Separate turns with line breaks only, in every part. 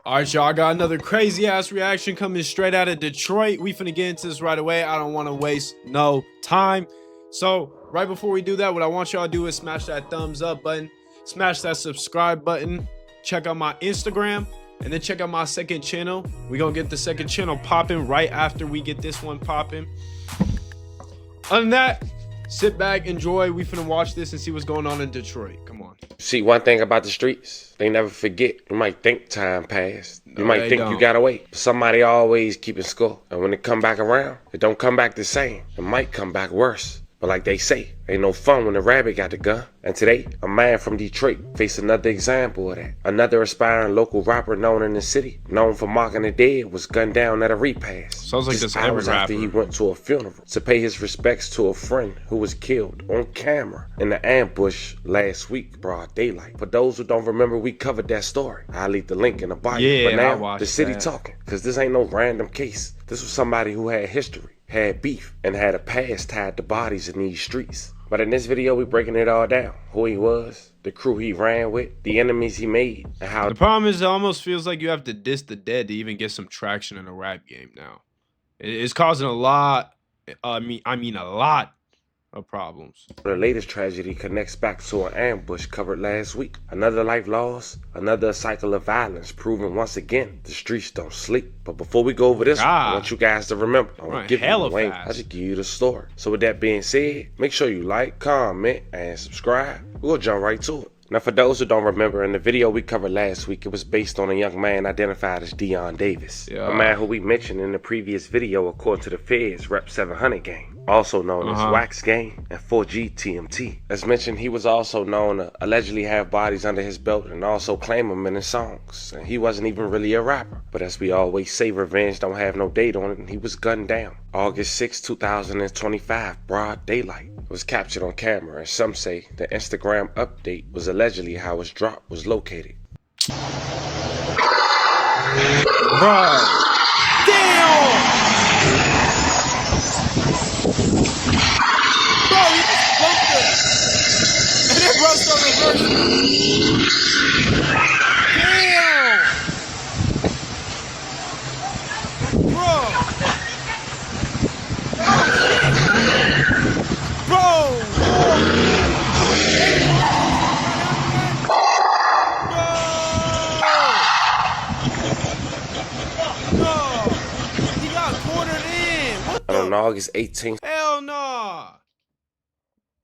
Alright, y'all, I got another crazy ass reaction coming straight out of Detroit. We finna get into this right away. I don't want to waste no time. So right before we do that, what I want y'all to do is smash that thumbs up button, smash that subscribe button, check out my Instagram, and then check out my second channel. We gonna get the second channel popping right after we get this one popping. Other than that, sit back, enjoy. We finna watch this and see what's going on in Detroit. Come on.
See, one thing about the streets, they never forget. You might think time passed. You might think you got away. But somebody always keeping score. And when it come back around, it don't come back the same. It might come back worse. But like they say, ain't no fun when the rabbit got the gun. And today, a man from Detroit faced another example of that. Another aspiring local rapper known in the city, known for mocking the dead, was gunned down at a repast.
Sounds like this
hours after he went to a funeral to pay his respects to a friend who was killed on camera in the ambush last week, broad daylight. For those who don't remember, we covered that story. I'll leave the link in the bio.
Yeah,
but now, the city talking, because this ain't no random case. This was somebody who had history, had beef, and had a past tied to bodies in these streets. But in this video, we breaking it all down. Who he was, the crew he ran with, the enemies he made, and how...
The problem is it almost feels like you have to diss the dead to even get some traction in a rap game now. It's causing a lot, I mean a lot of problems.
The latest tragedy connects back to an ambush covered last week. Another life lost, another cycle of violence, proving once again the streets don't sleep. But before we go over this, I want you guys to remember, I want to give you the link. I just give you the story. So with that being said, make sure you like, comment, and subscribe. We'll jump right to it. Now, for those who don't remember, in the video we covered last week, it was based on a young man identified as Deon Davis. A man who we mentioned in the previous video, according to the feds, Rep 700 gang, also known as Wax Gang and 4G TMT. As mentioned, he was also known to allegedly have bodies under his belt and also claim them in his songs. And he wasn't even really a rapper. But as we always say, revenge don't have no date on it, and he was gunned down. August 6, 2025, broad daylight. It was captured on camera, and some say the Instagram update was allegedly how his drop was located.
Bro. Damn! Bro, he just bumped it. And then bro started reversing. Damn! Bro! Bro!
On August 18th.
Hell no.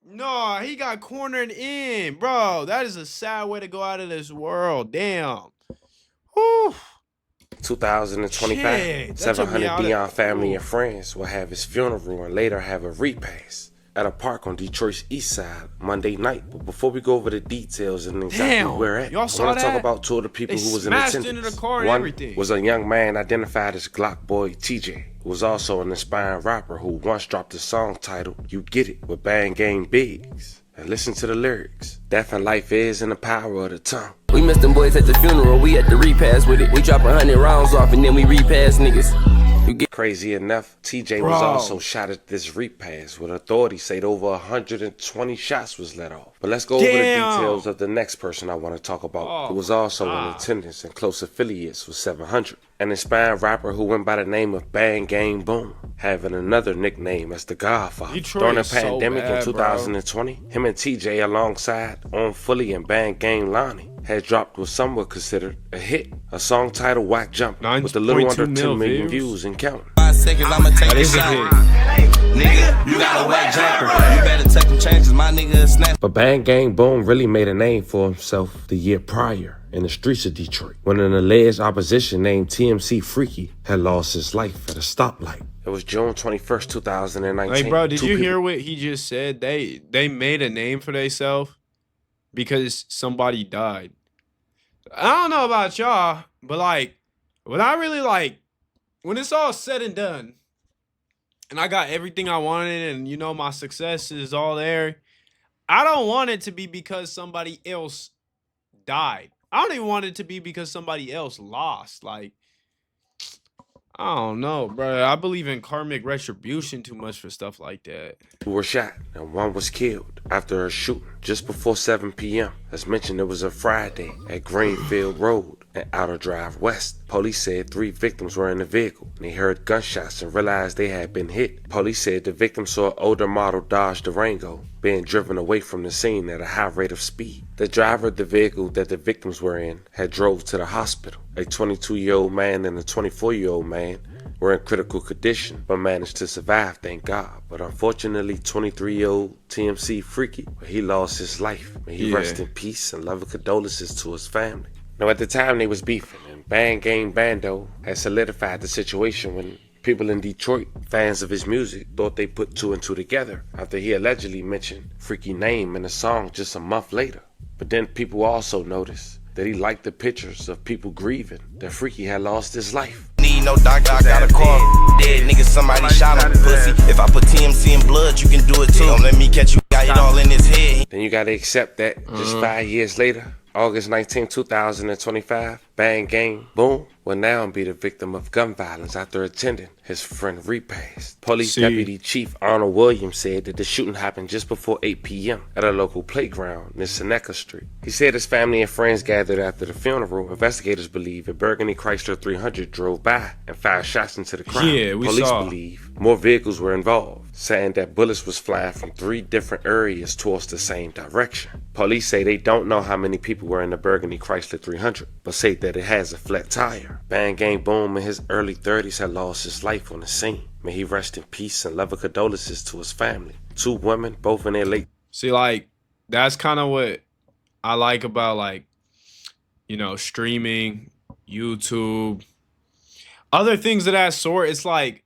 No, he got cornered in, bro. That is a sad way to go out of this world. Damn. Whew.
2025, 700 Deon family and friends will have his funeral and later have a repast at a park on Detroit's east side Monday night. But before we go over the details and exactly where at, I want to talk about two of the people who was in attendance.
Into the car and
One
everything.
was a young man identified as Glock Boy TJ, who was also an aspiring rapper who once dropped a song titled You Get It with Bang Gang Biggs. And listen to the lyrics. Death and life is in the power of the tongue.
We missed them boys at the funeral, we at the repass with it. We drop 100 rounds off and then we repass niggas.
Crazy enough, TJ was also shot at this repass, with authorities say over 120 shots was let off. But let's go over the details of the next person I want to talk about, who was also in attendance and close affiliates with 700. An inspired rapper who went by the name of Bang Gang Boom, having another nickname as the Godfather. During the pandemic in 2020, him and TJ alongside On Fully and Bang Gang Lonnie had dropped what some would consider a hit, a song titled Whack Jump, with a little under 10 million views and counting.
5 seconds, I'ma take a shot. Nigga, you got a whack jumper. You better take them changes, my nigga snap.
But Bang Gang Boom really made a name for himself the year prior in the streets of Detroit, when an alleged opposition named TMC Freaky had lost his life at a stoplight. It was June 21st, 2019.
Hey, bro, did you hear what he just said? They made a name for themselves because somebody died. I don't know about y'all, but like, when I really like, when it's all said and done, and I got everything I wanted, and you know my success is all there, I don't want it to be because somebody else died. I don't even want it to be because somebody else lost. Like, I don't know, bro. I believe in karmic retribution too much for stuff like that.
2 were shot and 1 was killed. after a shooting just before 7 p.m. As mentioned, it was a Friday at Greenfield Road and Outer Drive West. Police said 3 victims were in the vehicle and they heard gunshots and realized they had been hit. Police said the victims saw an older model Dodge Durango being driven away from the scene at a high rate of speed. The driver of the vehicle that the victims were in had drove to the hospital. A 22-year-old man and a 24-year-old man were in critical condition but managed to survive, thank God. But unfortunately, 23-year-old TMC Freaky, he lost his life. May he rest in peace and love and condolences to his family. Now, at the time they was beefing, and Bang Gang Bando had solidified the situation when people in Detroit, fans of his music, thought they put 2 and 2 together after he allegedly mentioned Freaky name in a song just a month later. But then people also noticed that he liked the pictures of people grieving that Freaky had lost his life.
Need no doctor, I got a car. Dead nigga, somebody shot him, pussy. If I put TMC in blood, you can do it too. Don't let me catch you, got it all in his head.
Then you gotta accept that just 5 years later, August 19, 2025, Bang Gang Boom will now be the victim of gun violence after attending his friend repast. Police Deputy Chief Arnold Williams said that the shooting happened just before 8 p.m. at a local playground near Seneca Street. He said his family and friends gathered after the funeral. Investigators believe a Burgundy Chrysler 300 drove by and fired shots into the crowd. Police believe more vehicles were involved, saying that bullets was flying from 3 different areas towards the same direction. Police say they don't know how many people were in the Burgundy Chrysler 300, but say that it has a flat tire. Bang Gang Boom in his early 30s had lost his life on the scene. May he rest in peace and love and condolences to his family. 2 women, both in their late.
See, like, that's kind of what I like about, like, you know, streaming, YouTube, other things of that sort. It's like,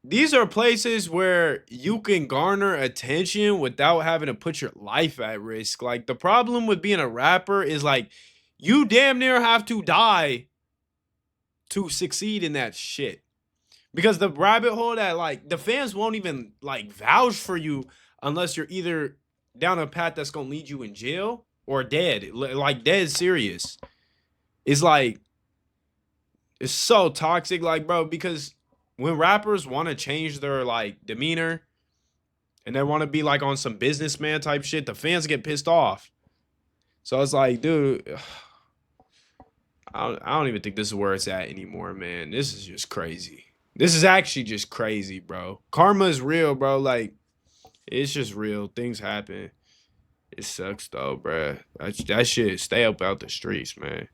these are places where you can garner attention without having to put your life at risk. Like, the problem with being a rapper is, like, you damn near have to die to succeed in that shit. Because the rabbit hole that, like, the fans won't even, like, vouch for you unless you're either down a path that's gonna lead you in jail or dead. Like, dead serious. It's like, it's so toxic, like, bro, because when rappers want to change their, like, demeanor and they want to be, like, on some businessman type shit, the fans get pissed off. So it's like, dude, I don't even think this is where it's at anymore, man. This is just crazy. This is actually just crazy, bro. Karma is real, bro. Like, it's just real. Things happen. It sucks, though, bro. That shit, stay up out the streets, man.